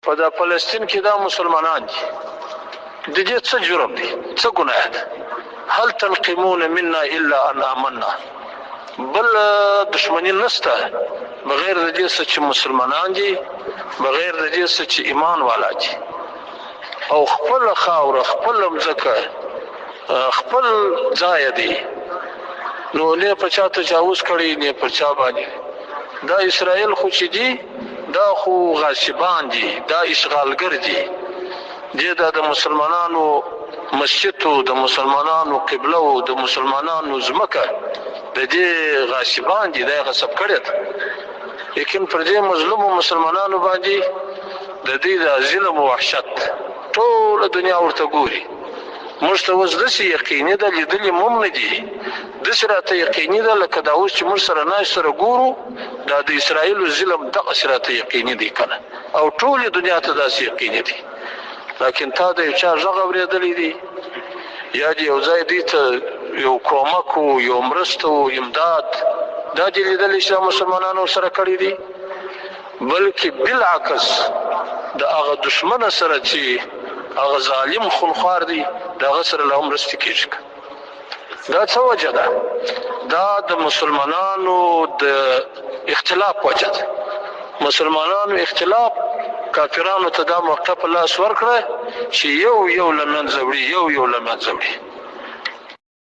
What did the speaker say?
په دا فلسطین کې دا مسلمانان دي، د دې څه جرم دی، څه ګناه ده؟ هل تنقمون منا الا ان آمنا، بل دشمنی نسته بغیر د دې څه چې مسلمانان دي، بغیر د دې څه چې ایمان والا دي او خپل خاوره خپل مځکه خپل ځای دی، نو نه په چا تجاوز کړي نه په چا باندې. دا اسرائیل خو چې دي دا خو غاصبان دي، دا اشغالګر دي، دا د مسلمانانو مسجد او د مسلمانانو قبله او د مسلمانانو ځمکه د دې غاصبان دي، دا غصب کړي دي. لیکن پر دې مظلوم مسلمانانو باندې د دې د ظلم او وحشت ټول دنیا ورته ګوري. موږ ته اوس داسې یقیني ده لیدلې موږ نه دي، داسې راته یقیني ده لکه دا اوس چې موږ سره ناست سره ګورو دا د اسرائیلو ظلم دغسې راته یقیني دی که نه، او ټولې دنیا ته داسې یقیني دي. لیکن تا د یو چا غږ اورېدلی دی یا د یو ځای دوی ته یو کومک و یو مرسته و امداد دا دې لیدلی چې مسلمانانو سره کړي دي؟ بلکې بالعکس د هغه دشمنه سره چې هغه ظالم خونخوار دی د هغه سره له مرستې کېږي. دا څه وجه ده؟ دا د مسلمانانو د اختلاف وجه ده. مسلمانانو اختلاف کافرانو ته دا موقع په لاس ورکړه چې یو له منځه وړي، یو له منځه وړي.